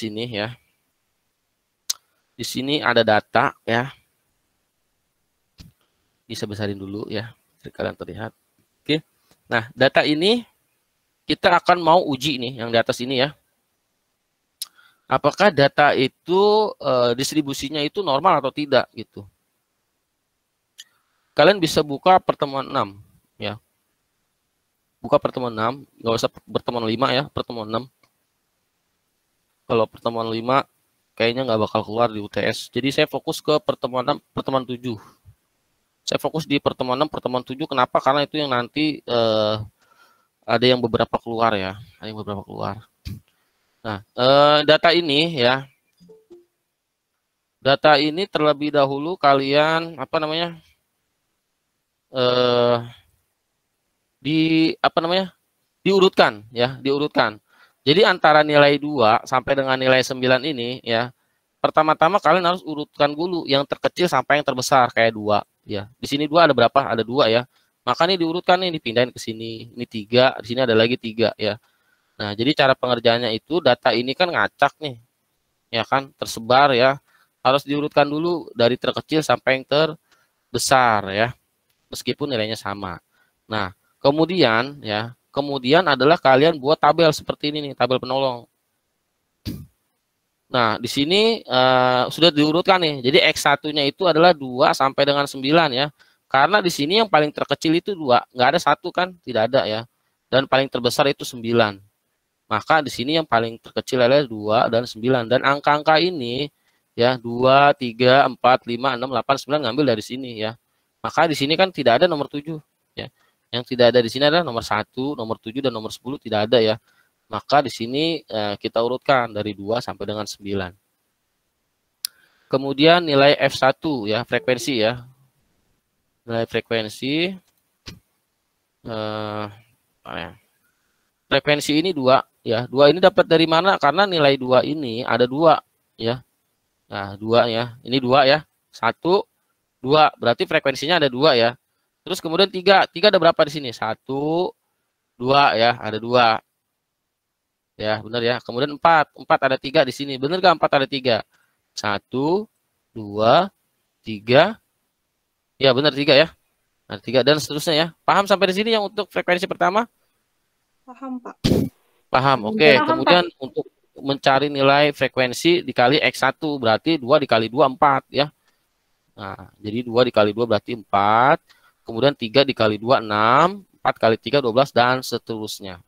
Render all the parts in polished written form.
sini ya. Di sini ada data ya. Bisa besarin dulu ya, biar kalian terlihat. Oke. Nah, data ini kita akan mau uji nih yang di atas ini ya. Apakah data itu distribusinya itu normal atau tidak gitu. Kalian bisa buka pertemuan 6 ya. Buka pertemuan 6, nggak usah pertemuan 5 ya, pertemuan 6. Kalau pertemuan 5 kayaknya nggak bakal keluar di UTS. Jadi saya fokus ke pertemuan 6, pertemuan 7. Saya fokus di pertemuan 6, pertemuan 7. Kenapa? Karena itu yang nanti ada yang beberapa keluar ya. Ada yang beberapa keluar. Nah, data ini ya. Data ini terlebih dahulu kalian apa namanya? Diurutkan ya, diurutkan. Jadi antara nilai 2 sampai dengan nilai 9 ini ya. Pertama-tama kalian harus urutkan dulu yang terkecil sampai yang terbesar kayak 2 ya. Di sini 2 ada berapa? Ada 2 ya. Maka ini diurutkan nih, dipindahin ke sini. Ini 3, di sini ada lagi 3 ya. Nah, jadi cara pengerjaannya itu data ini kan ngacak nih. Ya kan, tersebar ya. Harus diurutkan dulu dari terkecil sampai yang terbesar ya. Meskipun nilainya sama. Nah, kemudian ya, kemudian adalah kalian buat tabel seperti ini nih, tabel penolong. Nah, di sini sudah diurutkan nih. Jadi X1-nya itu adalah 2 sampai dengan 9 ya. Karena di sini yang paling terkecil itu 2, nggak ada 1 kan? Tidak ada ya. Dan paling terbesar itu 9. Maka di sini yang paling terkecil adalah 2 dan 9. Dan angka-angka ini ya 2, 3, 4, 5, 6, 8, 9 ngambil dari sini ya. Maka di sini kan tidak ada nomor 7 ya. Yang tidak ada di sini adalah nomor 1, nomor 7 dan nomor 10 tidak ada ya. Maka di sini kita urutkan dari 2 sampai dengan 9. Kemudian nilai F1 ya, frekuensi ya. Nilai frekuensi frekuensi ini 2 ya. 2 ini dapat dari mana? Karena nilai 2 ini ada 2 ya. Nah, 2 ya. Ini 2 ya. 1, 2. Berarti frekuensinya ada 2 ya. Terus kemudian 3. 3 ada berapa di sini? 1, 2 ya. Ada 2. Ya, benar ya. Kemudian 4. 4 ada 3 di sini. Benar nggak 4 ada 3? 1, 2, 3. Ya, benar 3 ya. Ada 3 dan seterusnya ya. Paham sampai di sini yang untuk frekuensi pertama? Paham, Pak. Paham. Oke. Kemudian Pak, untuk mencari nilai frekuensi dikali X1 berarti 2 dikali 2 4 ya. Nah, jadi 2 dikali 2 berarti 4. Kemudian 3 dikali 2 6, 4 kali 3 12 dan seterusnya.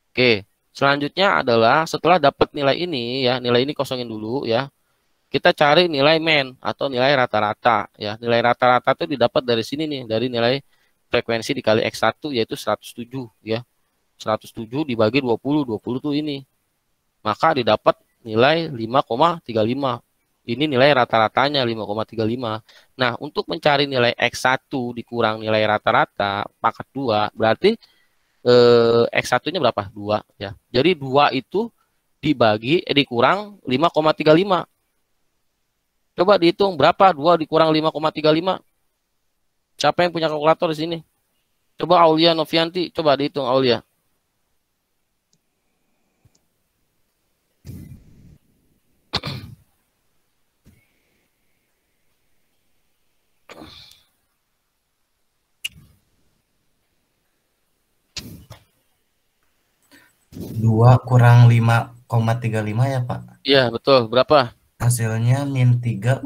Oke. Selanjutnya adalah setelah dapat nilai ini ya, nilai ini kosongin dulu ya. Kita cari nilai mean atau nilai rata-rata ya. Nilai rata-rata itu didapat dari sini nih, dari nilai frekuensi dikali X1 yaitu 107 ya. 107 dibagi 20, 20 tuh ini. Maka didapat nilai 5,35. Ini nilai rata-ratanya 5,35. Nah, untuk mencari nilai X1 dikurang nilai rata-rata pangkat 2, berarti X1-nya berapa? 2 ya. Jadi 2 itu dikurang 5,35. Coba dihitung berapa 2 dikurang 5,35? Siapa yang punya kalkulator di sini? Coba Aulia Novianti, coba dihitung Aulia. Dua kurang 5,35 ya, Pak? Iya, betul. Berapa? Hasilnya min 3,35.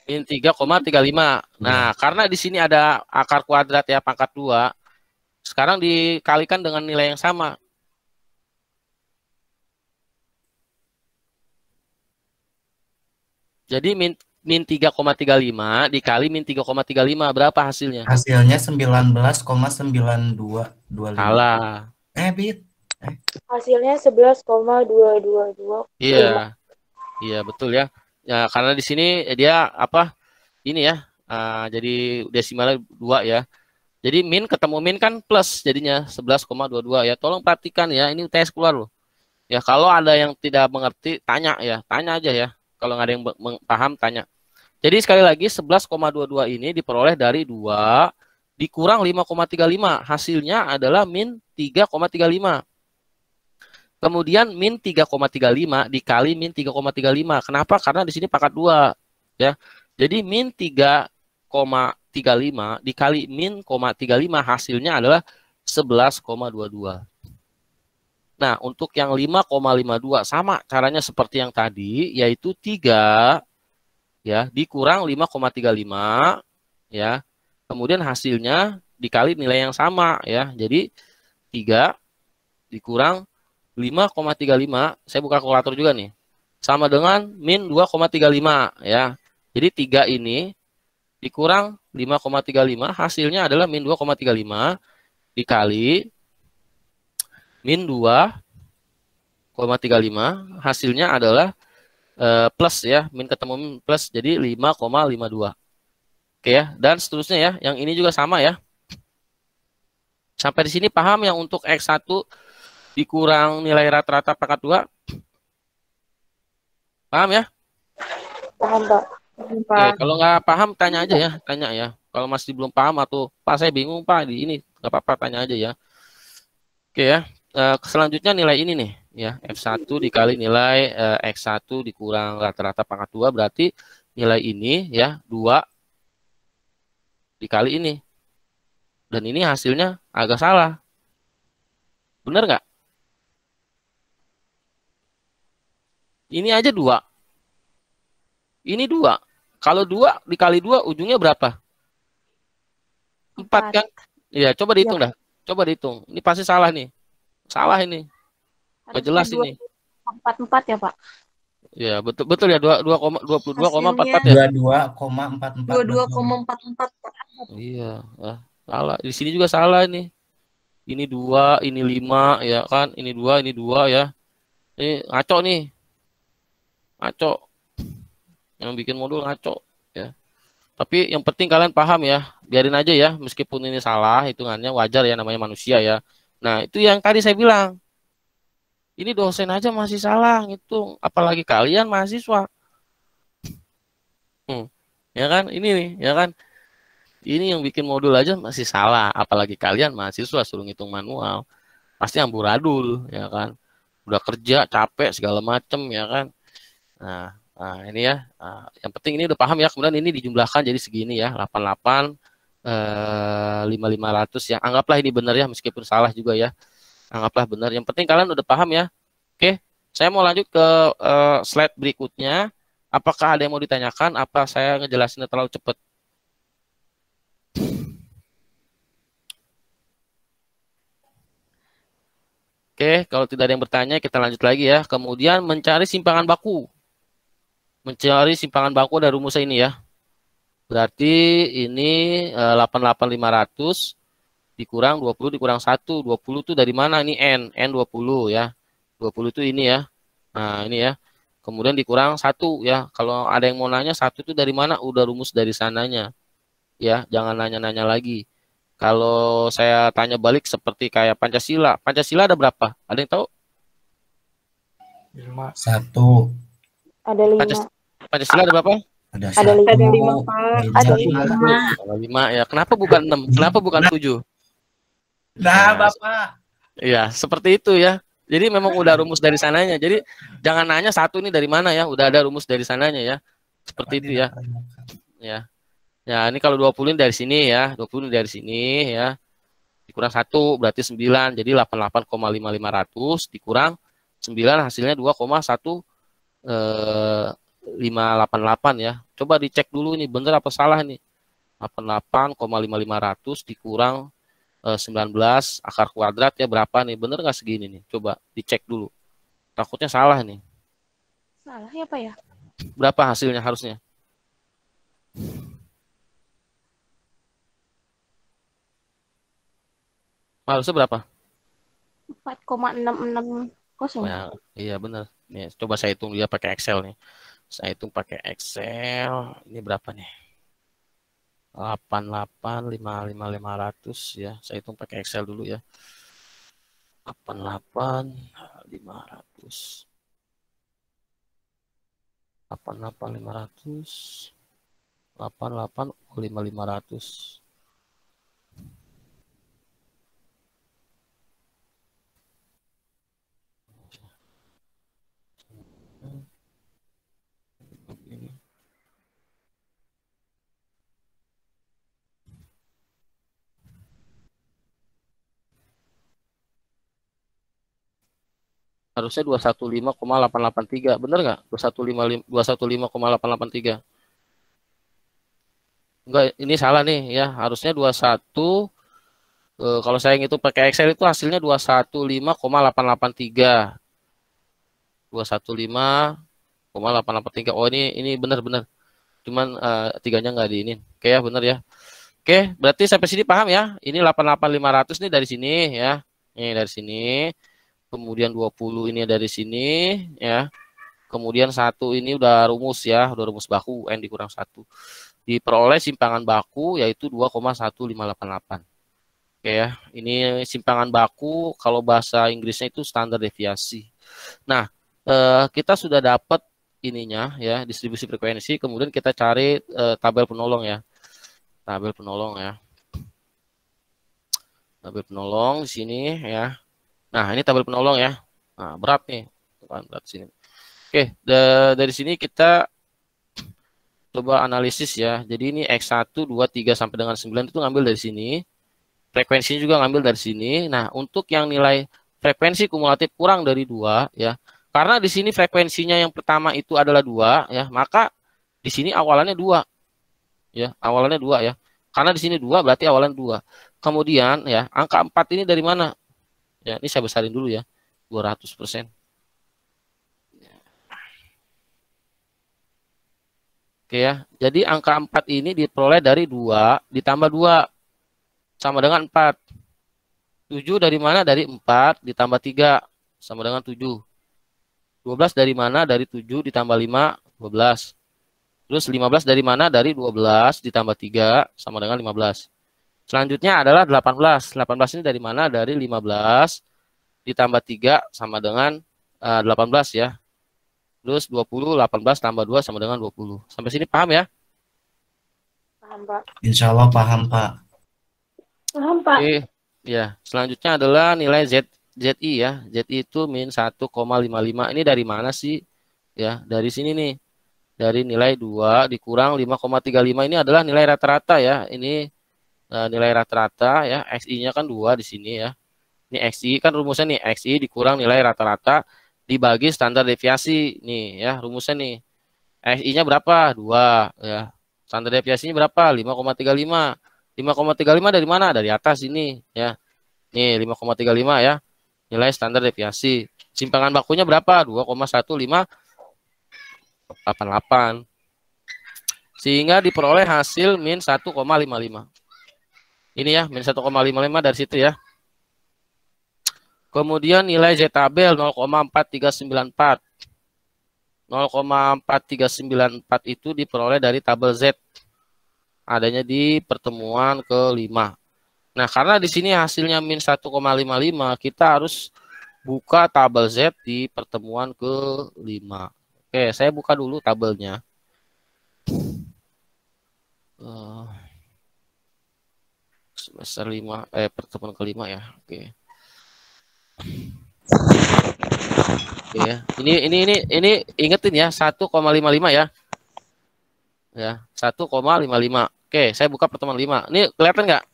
Min 3,35. Nah, karena di sini ada akar kuadrat ya, pangkat 2. Sekarang dikalikan dengan nilai yang sama. Jadi min 3,35 dikali min 3,35 berapa hasilnya? Hasilnya 19,9225. Salah. Hasilnya 11,222. Iya. Iya, betul ya. Ya, karena di sini dia apa? Ini ya. Jadi desimalnya 2 ya. Jadi min ketemu min kan plus jadinya 11,22 ya. Tolong perhatikan ya, ini UTS keluar loh. Ya, kalau ada yang tidak mengerti tanya ya, tanya aja ya. Kalau nggak ada yang paham tanya. Jadi sekali lagi 11,22 ini diperoleh dari 2 dikurang 5,35. Hasilnya adalah min 3,35. Kemudian min 3,35 dikali min 3,35. Kenapa? Karena di sini pangkat 2. Ya. Jadi min 3,35 dikali min 0,35 hasilnya adalah 11,22. Nah, untuk yang 5,52 sama caranya seperti yang tadi, yaitu 3 ya dikurang 5,35 ya. Kemudian hasilnya dikali nilai yang sama ya. Jadi 3 dikurang 5,35, saya buka kalkulator juga nih. Sama dengan min 2,35 ya. Jadi 3 ini dikurang 5,35 hasilnya adalah min 2,35 dikali min 2,35 hasilnya adalah plus ya, min ketemu min plus jadi 5,52. Oke ya, dan seterusnya ya. Yang ini juga sama ya. Sampai di sini paham yang untuk X1 dikurang nilai rata-rata pangkat 2? Paham ya? Paham, Pak. Oke, kalau nggak paham tanya aja ya, tanya ya. Kalau masih belum paham atau Pak saya bingung Pak di ini, nggak apa-apa tanya aja ya. Oke ya. Selanjutnya nilai ini nih ya, F1 dikali nilai X1 dikurang rata-rata pangkat 2 berarti nilai ini ya 2 dikali ini. Dan ini hasilnya agak salah. Bener nggak? Ini aja 2. Ini 2. Kalau 2 dikali 2 ujungnya berapa? 4 kan? Iya, coba dihitung dah. Coba dihitung. Ini pasti salah nih. Salah ini. Gak jelas ini. 44 ya, Pak? Ya, betul ya 22,44 ya. 22,44. 22,44. Iya, salah. Di sini juga salah ini. Ini 2, ini 5 ya kan? Ini 2, ini 2 ya. Ini ngaco nih. Ngaco. Yang bikin modul ngaco ya. Tapi yang penting kalian paham ya. Biarin aja ya, meskipun ini salah, hitungannya wajar ya, namanya manusia ya. Nah, itu yang tadi saya bilang. Ini dosen aja masih salah ngitung, apalagi kalian mahasiswa. Ya kan? Ini nih, ya kan? Ini yang bikin modul aja masih salah, apalagi kalian mahasiswa suruh ngitung manual. Pasti amburadul, ya kan? Udah kerja, capek segala macem, ya kan? Nah, ini ya. Yang penting ini udah paham ya. Kemudian ini dijumlahkan jadi segini ya, 88 5.500 ya. Anggaplah ini benar ya, meskipun salah juga ya. Anggaplah benar. Yang penting kalian udah paham ya. Oke, saya mau lanjut ke slide berikutnya. Apakah ada yang mau ditanyakan? Apa saya ngejelasinnya terlalu cepat? Oke, kalau tidak ada yang bertanya, kita lanjut lagi ya. Kemudian mencari simpangan baku. Mencari simpangan baku dari rumusnya ini ya. Berarti ini 88.500 dikurang 20 dikurang 1. 20 itu dari mana? Ini N 20 ya. 20 itu ini ya. Nah, ini ya. Kemudian dikurang 1 ya. Kalau ada yang mau nanya 1 itu dari mana? Udah rumus dari sananya. Ya, jangan nanya-nanya lagi. Kalau saya tanya balik seperti kayak Pancasila. Pancasila ada berapa? Ada yang tahu? 1. Ada 5. Pancasila ada berapa? Ada 5, 1. Pak. Ada 5. 5 ya. Kenapa bukan 6? Kenapa bukan 7? Nah, Bapak. Iya, seperti itu ya. Jadi memang udah rumus dari sananya. Jadi jangan nanya 1 ini dari mana ya. Udah ada rumus dari sananya ya. Seperti itu ya. Ya. Ya, ini kalau 20 ini dari sini ya. 20 ini dari sini ya. Dikurang 1 berarti 9. Jadi 88,5500 dikurang 9 hasilnya 2,1588 ya. Coba dicek dulu ini bener apa salah nih. 88,5500 dikurang 19 akar kuadrat ya berapa nih? Bener nggak segini nih? Coba dicek dulu. Takutnya salah nih. Salah ya, Pak ya? Berapa hasilnya harusnya? Harusnya berapa? 4,660. Ya, iya bener. Nih, coba saya hitung dia pakai Excel nih. Saya hitung pakai Excel. Ini berapa nih? 88,5500 ya. Saya hitung pakai Excel dulu ya. 88,500. 88,500. 88,500. Harusnya 215,883. Bener nggak? 215,883. Enggak, ini salah nih ya. Harusnya 21. Kalau saya ngitung pakai Excel itu hasilnya 215,883. 215,883. Oh, ini benar-benar. Cuman tiganya nggak di ini. Oke ya, benar ya. Oke, berarti sampai sini paham ya? Ini 88.500 nih dari sini ya. Ini dari sini. Kemudian 20 ini dari sini ya. Kemudian 1 ini udah rumus ya, udah rumus baku N dikurang 1. Diperoleh simpangan baku yaitu 2,1588. Oke ya, ini simpangan baku kalau bahasa Inggrisnya itu standar deviasi. Nah, kita sudah dapat ininya ya, distribusi frekuensi, kemudian kita cari tabel penolong ya. Tabel penolong ya. Tabel penolong di sini ya. Nah, ini tabel penolong ya. Nah, berat nih. Berat sini. Oke, dari sini kita coba analisis ya. Jadi ini X1, 2, 3 sampai dengan 9 itu ngambil dari sini. Frekuensinya juga ngambil dari sini. Nah, untuk yang nilai frekuensi kumulatif kurang dari 2 ya. Karena di sini frekuensinya yang pertama itu adalah 2 ya, maka di sini awalannya 2. Ya, awalannya 2 ya. Karena di sini 2 berarti awalan 2. Kemudian ya, angka 4 ini dari mana? Ya, ini saya besarin dulu ya. 200%. Oke ya. Jadi angka 4 ini diperoleh dari 2 ditambah 2 sama dengan 4. 7 dari mana? Dari 4 ditambah 3 sama dengan 7. 12 dari mana? Dari 7 ditambah 5, 12. Terus 15 dari mana? Dari 12 ditambah 3 sama dengan 15. Selanjutnya adalah 18. 18 ini dari mana? Dari 15 ditambah 3 sama dengan 18 ya. Terus 20, 18 tambah 2 sama dengan 20. Sampai sini paham ya? Paham, Pak. Insya Allah paham, Pak. Paham, Pak. Oke. Ya, selanjutnya adalah nilai ZI ya. ZI itu min 1,55. Ini dari mana sih? Ya, dari sini nih. Dari nilai 2 dikurang 5,35. Ini adalah nilai rata-rata ya. Ini nilai rata-rata ya. XI-nya kan 2 di sini ya. Ini XI kan rumusnya nih. XI dikurang nilai rata-rata dibagi standar deviasi. Nih ya, rumusnya nih. XI-nya berapa? 2 ya. Standar deviasinya berapa? 5,35. 5,35 dari mana? Dari atas ini ya. Nih 5,35 ya. Nilai standar deviasi. Simpangan bakunya berapa? 2,1588. Sehingga diperoleh hasil min 1,55. Ini ya, min 1,55 dari situ ya. Kemudian nilai Z tabel 0,4394. 0,4394 itu diperoleh dari tabel Z. Adanya di pertemuan ke-5. Nah, karena di sini hasilnya min 1,55, kita harus buka tabel Z di pertemuan ke-5. Oke, saya buka dulu tabelnya. Semester 5, pertemuan ke-5 ya. Oke. Oke ya. Ini ingetin ya, 1,55 ya. Ya, 1,55. Oke, saya buka pertemuan 5. Ini kelihatan nggak?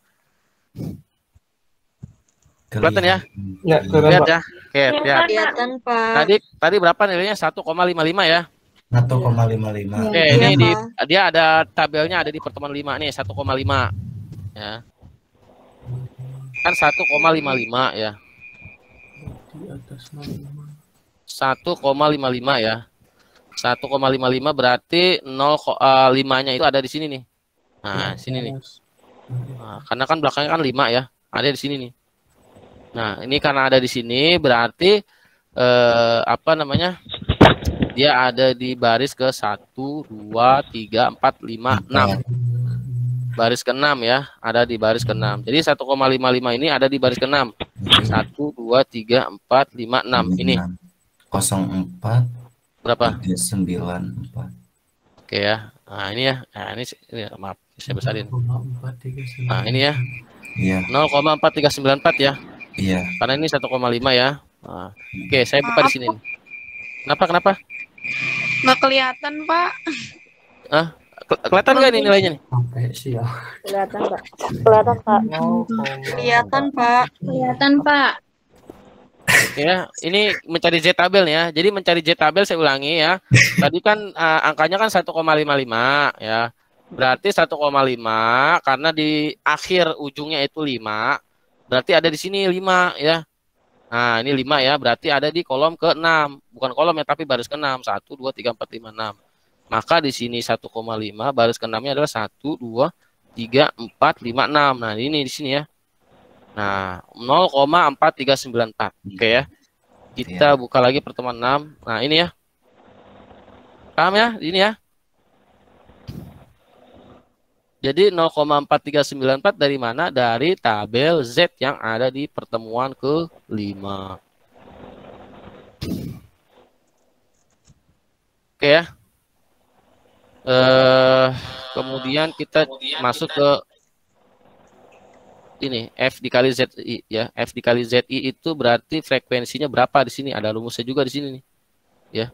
Kelihatan ya? Ya, Lihat ya. Oke, lihat. Kelihatan, Pak. Tadi berapa nilainya? 1,55 ya. 1,55. Oke, Iya, ini Pak. dia ada tabelnya ada di pertemuan 5 nih, 1,5. Ya. Kan 1,55 ya. 1,55 ya. 1,55 berarti 0,5-nya itu ada di sini nih. Nah, sini nih. Nah, karena kan belakangnya kan 5 ya. Ada di sini nih. Nah, ini karena ada di sini berarti apa namanya? Dia ada di baris ke 1, 2, 3, 4, 5, 6. Baris ke-6 ya, ada di baris ke-6. Jadi 1,55 ini ada di baris ke-6. 1, 2, 3, 4, 5, 6. Ini 04 berapa? 394. Oke ya. Nah, ini ya. Nah, ini maaf, saya besarin. Nah, ini ya. Iya. 0,4394 ya. Iya. Karena ini 1,5 ya. Nah, oke, saya buka di sini. Kenapa? Nggak kelihatan, Pak. Kelihatan nggak ini nilainya nih? Kelihatan, Pak. Kelihatan, Pak. Kelihatan, Pak. Kelihatan, Pak. Ya, ini mencari Z tabel ya. Jadi mencari Z tabel saya ulangi ya. Tadi kan angkanya kan 1,55 ya. Berarti 1,5 karena di akhir ujungnya itu 5. Berarti ada di sini 5 ya. Nah, ini 5 ya. Berarti ada di kolom ke-6. Bukan kolom ya, tapi baris ke-6. 1 2 3 4 5 6. Maka di sini 1,5 baris ke-6-nya adalah 1 2 3 4 5 6. Nah, ini di sini ya. Nah, 0,4394. Oke ya. Kita buka lagi pertemuan 6. Nah, ini ya. Paham ya? Ini ya. Jadi 0,4394 dari mana? Dari tabel Z yang ada di pertemuan ke-5. Oke ya. Kemudian kita masuk ke ini F dikali ZI ya. F dikali ZI itu berarti frekuensinya berapa di sini? Ada rumusnya juga di sini nih. Ya.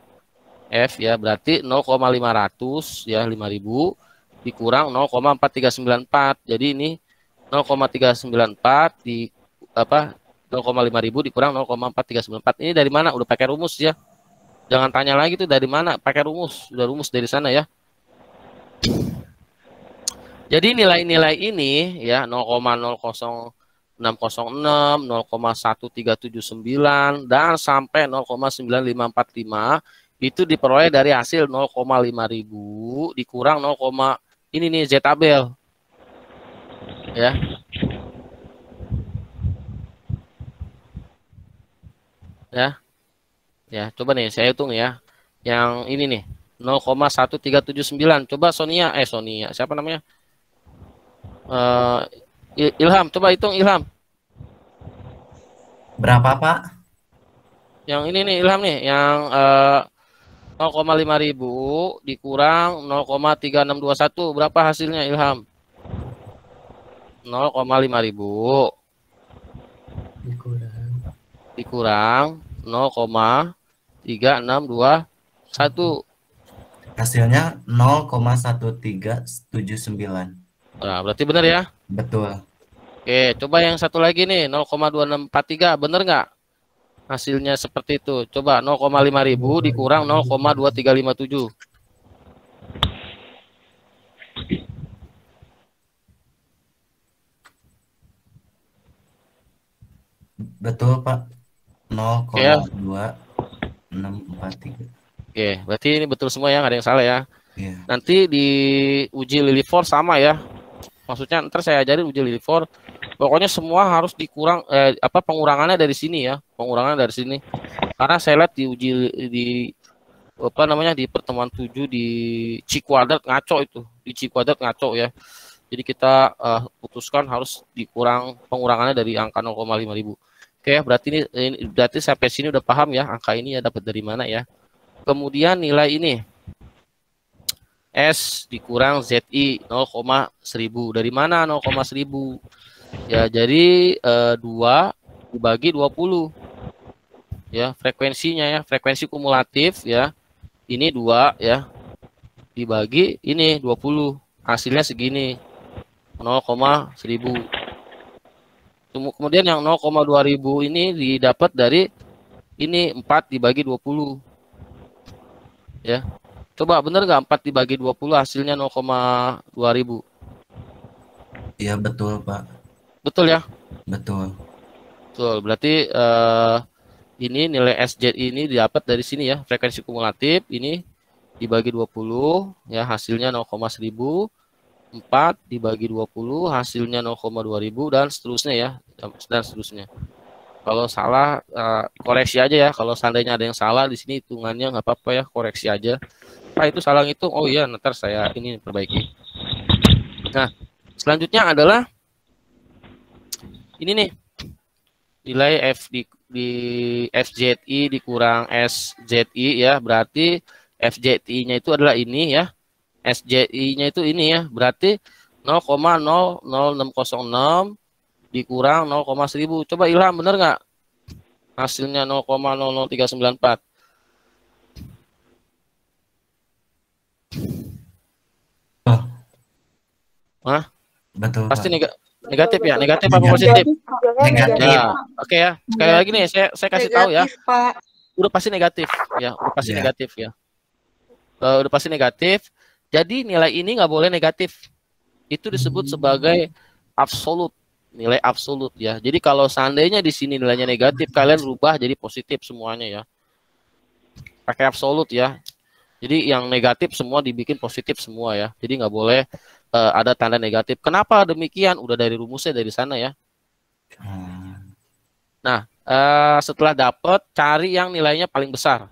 F ya berarti 0,500 ya 5.000 dikurang 0,4394. Jadi ini 0,394 di apa 0,5.000 dikurang 0,4394. Ini dari mana? Udah pakai rumus ya. Jangan tanya lagi tuh dari mana, pakai rumus. Udah rumus dari sana ya. Jadi nilai-nilai ini ya 0,00606, 0,1379 dan sampai 0,9545 itu diperoleh dari hasil 0,5.000 dikurang 0, ini nih Z tabel. Ya. Ya. Ya, coba nih saya hitung ya. Yang ini nih 0,1379. Coba Sonia, siapa namanya? Ilham, coba hitung Ilham. Berapa, Pak? Yang ini nih Ilham nih, yang 0,5.000 dikurang 0,3621. Berapa hasilnya Ilham? 0,5.000 dikurang 0,3621. Hasilnya 0,1379. Nah, berarti benar ya? Betul. Oke, coba yang satu lagi nih 0,2643, benar nggak? Hasilnya seperti itu. Coba 0,5.000 dikurang 0,2357. Betul, Pak. 0,2643. Oke, berarti ini betul semua ya, nggak ada yang salah ya. Iya. Nanti di uji Lilifor sama ya. Maksudnya ntar saya ajarin uji Lilifor. Pokoknya semua harus dikurang pengurangannya dari sini ya. Pengurangan dari sini. Karena saya lihat di uji di di pertemuan 7 di Cikuadrat ngaco itu. Di Cikuadrat ngaco ya. Jadi kita putuskan harus dikurang pengurangannya dari angka 0,5.000. Oke, berarti berarti sampai sini udah paham ya angka ini ya dapat dari mana ya. Kemudian nilai ini S dikurang ZI 0,1000. Dari mana 0,1000? Ya, jadi 2 dibagi 20. Ya, frekuensinya ya, frekuensi kumulatif ya. Ini 2 ya. Dibagi ini 20. Hasilnya segini. 0,1000. Kemudian yang 0,2000 ini didapat dari ini 4 dibagi 20. Ya. Coba bener nggak 4 dibagi 20 hasilnya 0,2000? Iya, betul, Pak. Betul ya? Betul. Betul. Berarti ini nilai SZ ini didapat dari sini ya, frekuensi kumulatif ini dibagi 20 ya hasilnya 0,1000. 4 dibagi 20 hasilnya 0,2000 dan seterusnya ya, dan seterusnya. Kalau salah koreksi aja ya. Kalau seandainya ada yang salah di sini hitungannya nggak apa-apa ya, koreksi aja. Pak itu salah itu, oh iya, ntar saya ini perbaiki. Nah, selanjutnya adalah ini nih, nilai F di FZI dikurang SZI ya, berarti FZI-nya itu adalah ini ya, SZI-nya itu ini ya, berarti 0,00606 dikurang 0,1000. Coba Ilham, bener nggak? Hasilnya 0,00394. Betul, Pasti Pak. negatif ya? Negatif apa positif? Bilangnya Negatif. Ya, oke ya. Sekali lagi nih saya kasih tahu ya. Negatif, Pak. Udah pasti negatif ya, udah pasti Ya. negatif ya. Udah pasti negatif. Jadi nilai ini nggak boleh negatif. Itu disebut sebagai absolut, nilai absolut ya. Jadi kalau seandainya di sini nilainya negatif, kalian rubah jadi positif semuanya ya. Pakai absolut ya. Jadi yang negatif semua dibikin positif semua ya. Jadi nggak boleh ada tanda negatif. Kenapa demikian? Udah dari rumusnya dari sana ya. Nah, setelah dapat, cari yang nilainya paling besar.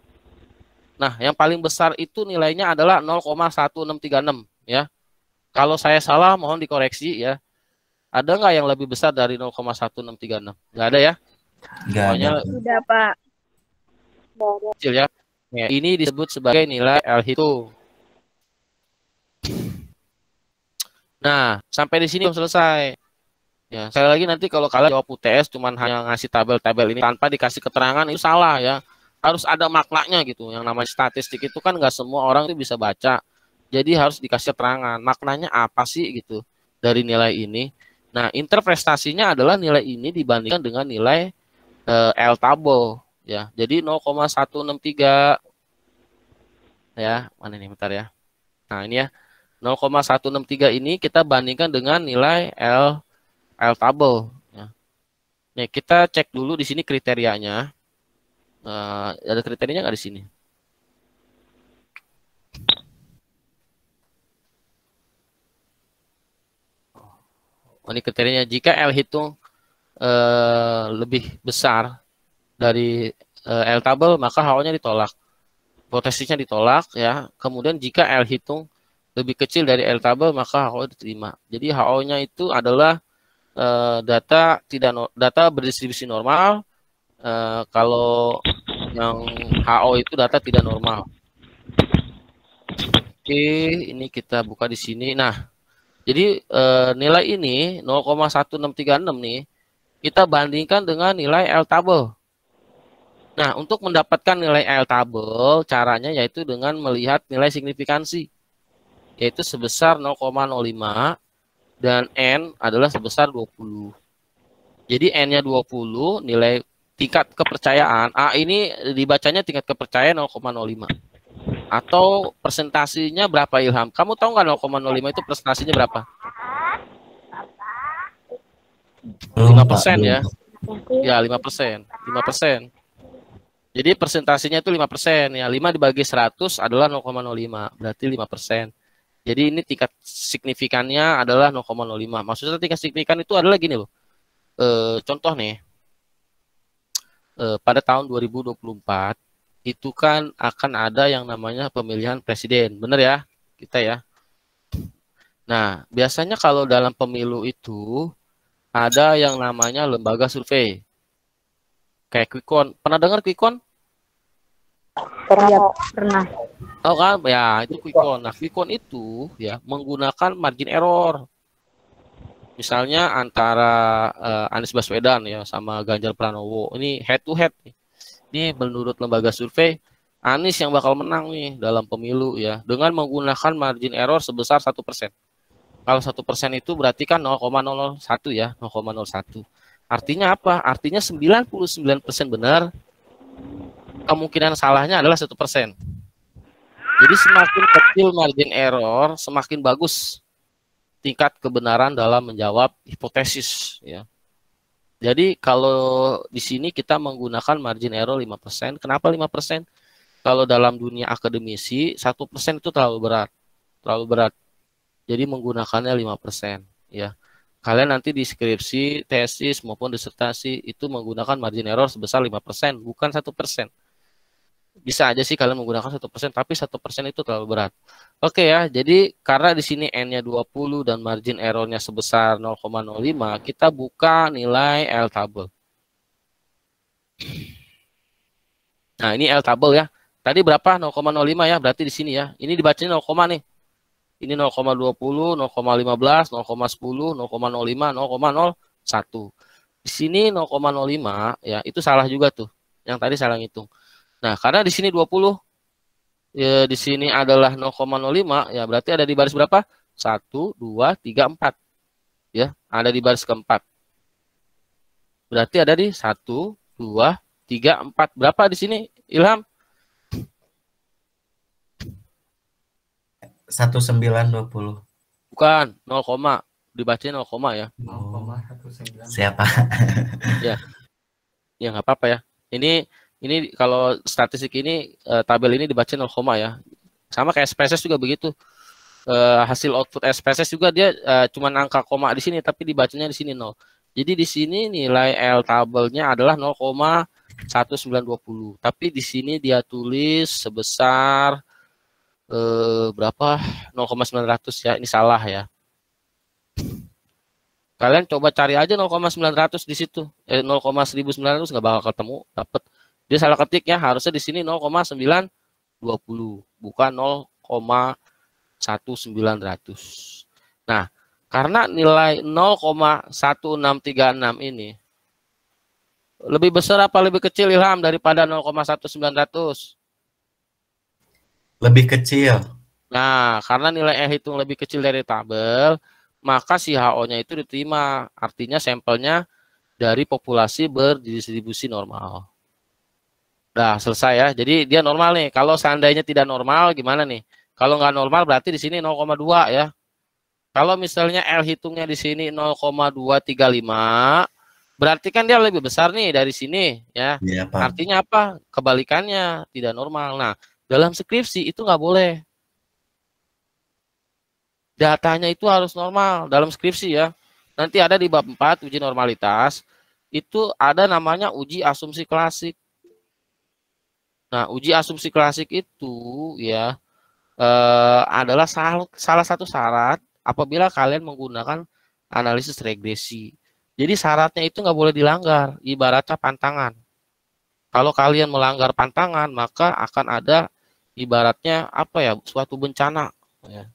Nah, yang paling besar itu nilainya adalah 0,1636 ya. Kalau saya salah, mohon dikoreksi ya. Ada nggak yang lebih besar dari 0,1636? Nggak ada ya? Nggak Semuanya ada. Udah, Pak. kecil ya. Ya, ini disebut sebagai nilai L hitung. Nah, sampai di sini belum selesai. Ya, sekali lagi nanti kalau kalian jawab UTS cuman hanya ngasih tabel-tabel ini tanpa dikasih keterangan itu salah ya. Harus ada maknanya gitu. Yang namanya statistik itu kan nggak semua orang itu bisa baca. Jadi harus dikasih keterangan. Maknanya apa sih gitu dari nilai ini. Nah, interpretasinya adalah nilai ini dibandingkan dengan nilai L tabel ya. Jadi 0,163 ya. Mana nih bentar ya. Nah, ini ya. 0,163 ini kita bandingkan dengan nilai L tabel ya. Nih, kita cek dulu di sini kriterianya. Ada kriterianya nggak di sini? Oh, ini kriterianya jika L hitung lebih besar dari L tabel maka HO-nya ditolak. Potensinya ditolak ya. Kemudian jika L hitung lebih kecil dari L tabel maka HO diterima. Jadi HO-nya itu adalah data berdistribusi normal. Kalau yang HO itu data tidak normal. Oke, ini kita buka di sini. Nah, jadi nilai ini 0,1636 nih kita bandingkan dengan nilai L tabel. Nah, untuk mendapatkan nilai L tabel caranya yaitu dengan melihat nilai signifikansi yaitu sebesar 0,05 dan N adalah sebesar 20. Jadi N-nya 20, nilai tingkat kepercayaan A ini dibacanya tingkat kepercayaan 0,05. Atau presentasinya berapa Ilham? Kamu tahu nggak 0,05 itu presentasinya berapa? 5% ya. Ya, 5%. 5%. Jadi presentasinya itu 5%. Ya, 5 dibagi 100 adalah 0,05. Berarti 5%. Jadi ini tingkat signifikannya adalah 0,05. Maksudnya tingkat signifikan itu adalah gini loh. Contoh nih. Pada tahun 2024 itu kan akan ada yang namanya pemilihan presiden. Benar ya? Kita ya. Nah, biasanya kalau dalam pemilu itu ada yang namanya lembaga survei. Kayak Quickon. Pernah dengar Quickon? Pernah. Oh kan? Ya, itu Quickon. Nah, Quickon itu ya menggunakan margin error. Misalnya antara Anies Baswedan ya sama Ganjar Pranowo. Ini head to head nih. Ini menurut lembaga survei Anies yang bakal menang nih dalam pemilu ya dengan menggunakan margin error sebesar 1%. Kalau 1% itu berarti kan 0,01 ya, 0,01. Artinya apa? Artinya 99% benar. Kemungkinan salahnya adalah 1%. Jadi semakin kecil margin error, semakin bagus tingkat kebenaran dalam menjawab hipotesis ya. Jadi kalau di sini kita menggunakan margin error 5%. Kenapa 5%? Kalau dalam dunia akademisi 1% itu terlalu berat. Terlalu berat. Jadi menggunakannya 5% ya. Kalian nanti di skripsi, tesis maupun disertasi itu menggunakan margin error sebesar 5%, bukan 1%. Bisa aja sih kalian menggunakan 1%, tapi 1% itu terlalu berat. Oke ya, jadi karena di sini N-nya 20 dan margin error-nya sebesar 0,05, kita buka nilai L tabel. Nah, ini L tabel ya. Tadi berapa? 0,05 ya, berarti di sini ya. Ini dibacanya 0, nih. Ini 0,20, 0,15, 0,10, 0,05, 0,01. Di sini 0,05 ya, itu salah juga tuh. Yang tadi salah ngitung. Nah, karena di sini 20 ya, di sini adalah 0,05 ya, berarti ada di baris berapa? 1 2 3 4. Ya, ada di baris keempat. Berarti ada di 1, 2, 3, 4. Berapa di sini, Ilham? 1920. Bukan, 0, dibaca 0, ya. Oh, siapa? Ya, ya nggak apa-apa ya. Ini kalau statistik ini tabel ini dibaca 0, ya. Sama kayak SPSS juga begitu. Hasil output SPSS juga dia cuma angka koma di sini, tapi dibacanya di sini 0. Jadi di sini nilai L tabelnya adalah 0,1920. Tapi di sini dia tulis sebesar berapa? 0,900 ya. Ini salah ya. Kalian coba cari aja 0,900 di situ. 0,1900 nggak bakal ketemu, dapat. Dia salah ketik ya, harusnya di sini 0,920, bukan 0,1900. Nah, karena nilai 0,1636 ini lebih besar apa lebih kecil, Ilham, daripada 0,1900? Lebih kecil. Nah, karena nilai L hitung lebih kecil dari tabel, maka si HO-nya itu diterima. Artinya sampelnya dari populasi berdistribusi normal. Udah selesai ya. Jadi dia normal nih. Kalau seandainya tidak normal gimana nih? Kalau nggak normal berarti di sini 0,2 ya. Kalau misalnya L hitungnya di sini 0,235, berarti kan dia lebih besar nih dari sini ya. Iya, Pak. Artinya apa? Kebalikannya, tidak normal. Nah, dalam skripsi itu nggak boleh. Datanya itu harus normal dalam skripsi ya. Nanti ada di bab 4 uji normalitas, itu ada namanya uji asumsi klasik. Nah, uji asumsi klasik itu ya adalah salah satu syarat apabila kalian menggunakan analisis regresi. Jadi syaratnya itu nggak boleh dilanggar, ibaratnya pantangan. Kalau kalian melanggar pantangan, maka akan ada ibaratnya apa ya, suatu bencana. Ya.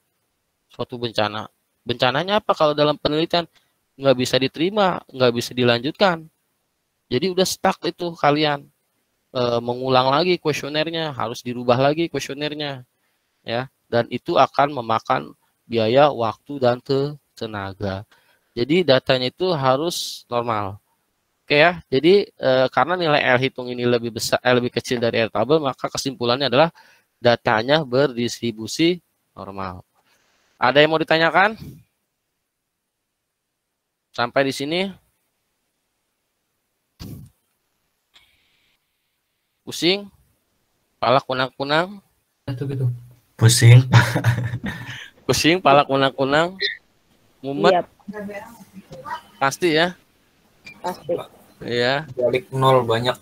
Suatu bencana. Bencananya apa kalau dalam penelitian? Nggak bisa diterima, nggak bisa dilanjutkan. Jadi udah stuck itu kalian. Mengulang lagi kuesionernya, harus dirubah lagi kuesionernya. Ya, dan itu akan memakan biaya, waktu, dan tenaga. Jadi datanya itu harus normal. Oke ya, jadi karena nilai L hitung ini lebih besar, lebih kecil dari R tabel, maka kesimpulannya adalah datanya berdistribusi normal. Ada yang mau ditanyakan? Sampai di sini? Pusing? Pala kunang-kunang? Gitu. Pusing. Pusing, pala kunang-kunang? Mumet? Iya, Pasti ya? pasti. Iya. Balik nol banyak.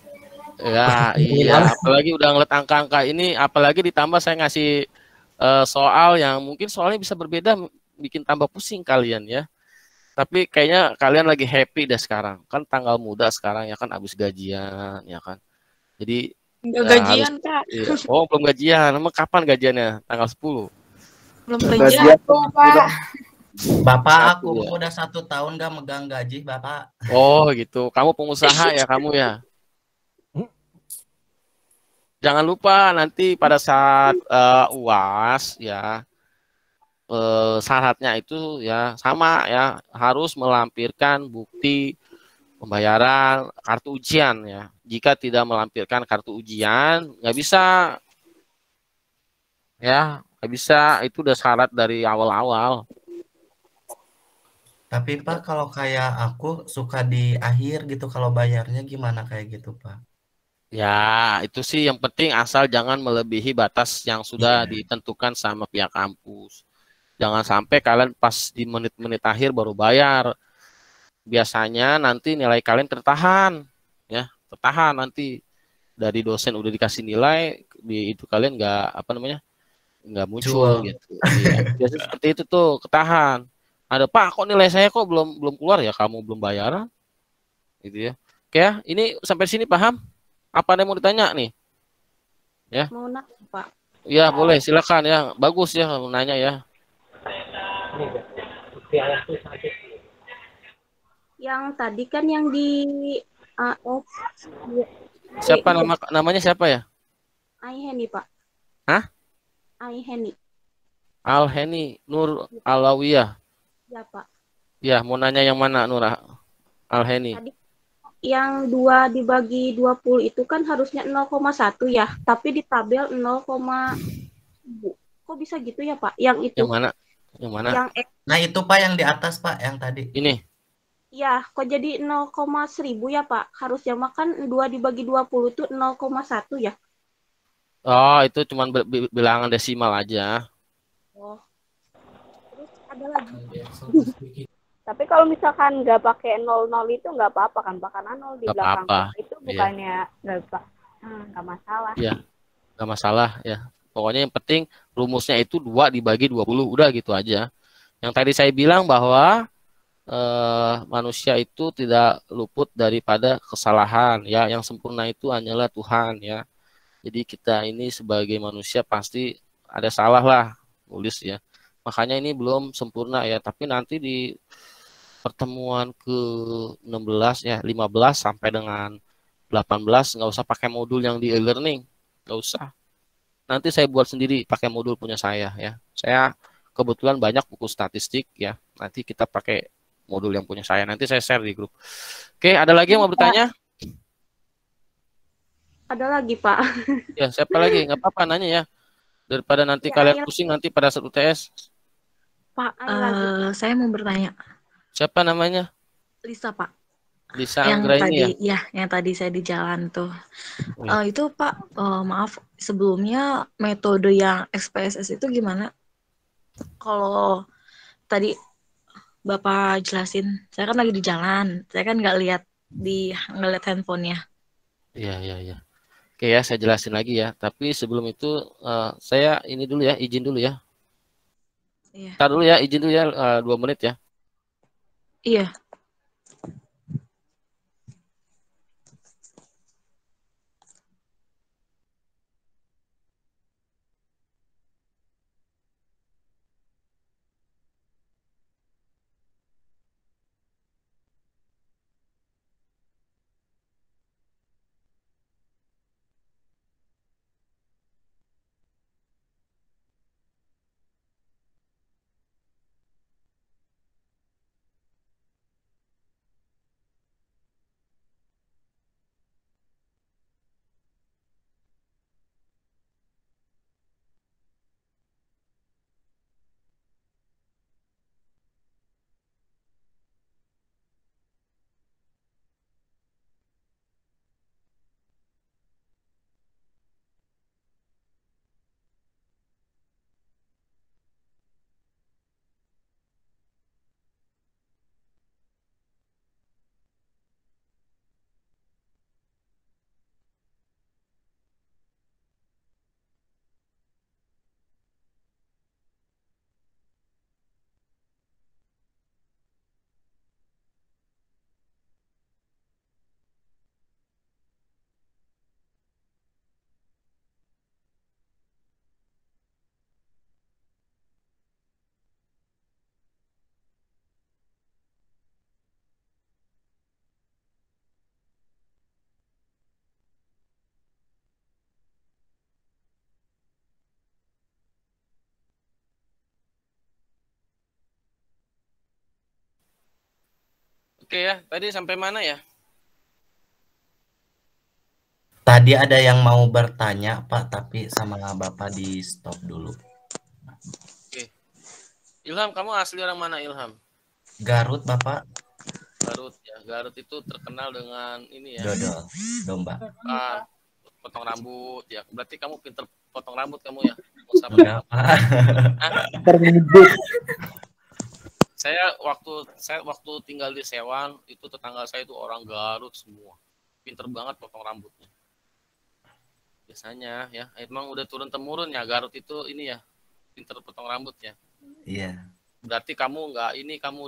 Ya, iya. Apalagi udah ngeliat angka-angka ini, apalagi ditambah saya ngasih soal yang mungkin soalnya bisa berbeda, bikin tambah pusing kalian ya. Tapi kayaknya kalian lagi happy dah sekarang. Kan tanggal muda sekarang ya kan, habis gajian ya kan. Jadi Enggak ya gajian, harus, Kak. iya. Oh, belum gajian. Emang kapan gajiannya? Tanggal 10. Belum gajian tuh, Pak. Bapak, aku Ya. udah 1 tahun gak megang gaji, Bapak. Oh, gitu. Kamu pengusaha ya kamu ya. Jangan lupa nanti pada saat UAS ya, syaratnya itu ya sama ya, harus melampirkan bukti pembayaran kartu ujian ya. Jika tidak melampirkan kartu ujian nggak bisa ya, nggak bisa, itu udah syarat dari awal-awal. Tapi Pak, kalau kayak aku suka di akhir gitu, kalau bayarnya gimana kayak gitu, Pak? Ya, itu sih yang penting asal jangan melebihi batas yang sudah Iya. ditentukan sama pihak kampus. Jangan sampai kalian pas di menit-menit akhir baru bayar. Biasanya nanti nilai kalian tertahan, ya, tertahan nanti dari dosen udah dikasih nilai, di itu kalian nggak muncul Cul. gitu. Iya, biasanya seperti itu tuh, ketahan. Ada, Pak, kok nilai saya kok belum belum keluar ya, kamu belum bayaran, gitu ya. Oke ya, ini sampai sini paham? Apa ada yang mau ditanya nih? Ya, Mau nanya, Pak. ya boleh, silakan ya. Bagus ya kamu nanya ya. Yang tadi kan yang di AS Siapa namanya siapa ya? Aiheni, Pak. Hah? Aiheni. Alheni Nur Alawiyah. Ya, Pak. Ya, mau nanya yang mana Nur Alheni? Tadi yang 2 dibagi 20 itu kan harusnya 0,1 ya, tapi di tabel 0, kok bisa gitu ya Pak? Yang itu. Yang mana? Yang mana? Yang Nah, itu Pak yang di atas Pak, yang tadi. Ini. ya, kok jadi 0,1000 ya Pak? Harusnya makan 2 dibagi 20 itu 0,1 ya? Oh, itu cuma bilangan desimal aja. Oh. Terus ada lagi. Tapi kalau misalkan nggak pakai 00 itu nggak apa-apa kan? Karena 0 di Nggak belakang apa-apa. itu bukannya nggak masalah. Iya, nggak masalah ya. Pokoknya yang penting rumusnya itu 2 dibagi 20. Udah gitu aja. Yang tadi saya bilang bahwa manusia itu tidak luput daripada kesalahan ya. Yang sempurna itu hanyalah Tuhan ya. Jadi kita ini sebagai manusia pasti ada salah lah, nulis ya. Makanya ini belum sempurna ya. Tapi nanti di pertemuan ke-16 ya, 15 sampai dengan 18 nggak usah pakai modul yang di e-learning, nggak usah. Nanti saya buat sendiri pakai modul punya saya ya. Saya kebetulan banyak buku statistik ya. Nanti kita pakai modul yang punya saya. Nanti saya share di grup. Oke, ada lagi yang mau bertanya? Ada lagi Pak. Ya, siapa lagi? Nggak apa-apa nanya ya. Daripada nanti Ya, kalian pusing nanti pada saat UTS. Pak, saya mau bertanya. Siapa namanya? Lisa, Pak. Lisa Yang Anggra tadi, ini ya? yang tadi saya di jalan tuh. Ya. Itu Pak, maaf, sebelumnya metode yang XPSS itu gimana? Kalau tadi Bapak jelasin, saya kan lagi di jalan, saya kan nggak lihat handphonenya. Iya. Oke ya, saya jelasin lagi ya. Tapi sebelum itu saya ini dulu ya, izin dulu ya. Iya. Ntar dulu ya, izin dulu ya 2 menit ya. Iya. Oke ya, tadi sampai mana ya? Tadi ada yang mau bertanya Pak, tapi sama Bapak di stop dulu. Oke. Ilham, kamu asli orang mana Ilham? Garut Bapak. Garut ya. Garut itu terkenal dengan ini ya. Dodol, domba. Potong rambut ya. Berarti kamu pinter potong rambut kamu ya? Enggak Pak. Saya waktu tinggal di Sewang itu tetangga saya itu orang Garut semua, pinter banget potong rambutnya. Biasanya ya, emang udah turun temurun ya Garut itu ini ya, pinter potong rambut ya. Iya. Berarti kamu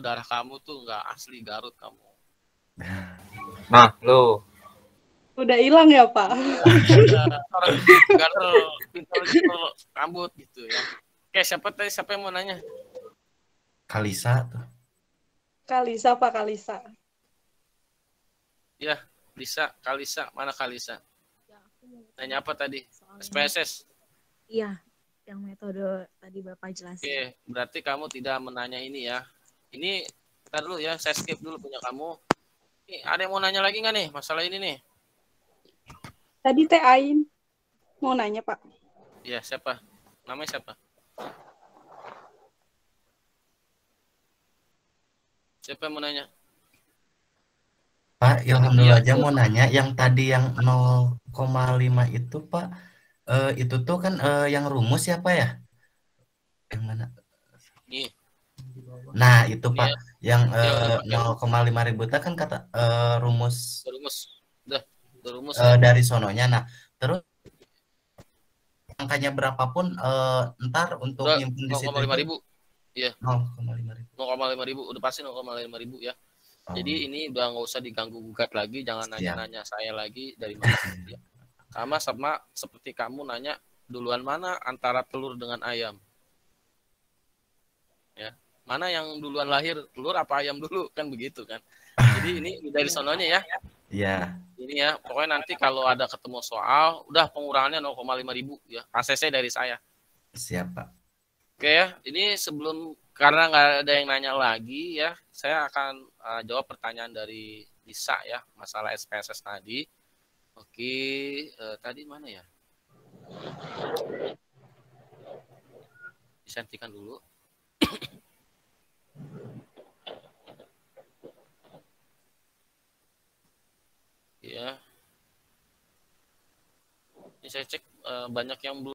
darah kamu tuh nggak asli Garut kamu. Nah, lo Udah hilang ya Pak? Orang Garut pinter rambut gitu ya. Oke, siapa yang mau nanya? Kalisa tuh. Kalisa Pak, Kalisa. Ya, Kalisa, mana Kalisa? Tanya apa tadi? SPSS. Iya, yang metode tadi Bapak jelasin. Oke, berarti kamu tidak menanya ini ya. Ini ntar dulu ya, saya skip dulu punya kamu. Ada yang mau nanya lagi nggak nih masalah ini nih? Tadi Teh Ain mau nanya, Pak. Ya, siapa? Namanya siapa? Siapa yang mau nanya? Pak, Ilham dulu aja mau nanya, yang tadi yang 0,5 itu Pak, itu tuh kan yang rumus ya Pak ya? Yang mana? Nih. Nah itu Ini Pak, ya. yang Ya, udah pakai 0,5 ribu itu kan kata rumus rumus. Udah rumus dari sononya. Nah terus angkanya berapapun ntar untuk udah nyimpen di situ 0,5 itu ribu. Iya. 0,5 ribu. 0,5 ribu. Udah pasti 0,5 ribu ya. Jadi ini udah nggak usah diganggu gugat lagi, jangan nanya-nanya saya lagi dari mana. Ya. Sama seperti kamu nanya duluan mana antara telur dengan ayam. Ya, mana yang duluan lahir, telur apa ayam dulu, kan begitu kan. Jadi ini dari sononya ya. Iya. Ini ya, pokoknya nanti kalau ada ketemu soal, udah pengurangannya 0,5 ribu ya. ACC dari saya. Siap Pak. Oke ya, ini sebelum karena nggak ada yang nanya lagi ya, saya akan jawab pertanyaan dari Lisa ya, masalah SPSS tadi. Oke, tadi mana ya? Disentikan dulu. Ya. Ini saya cek banyak yang belum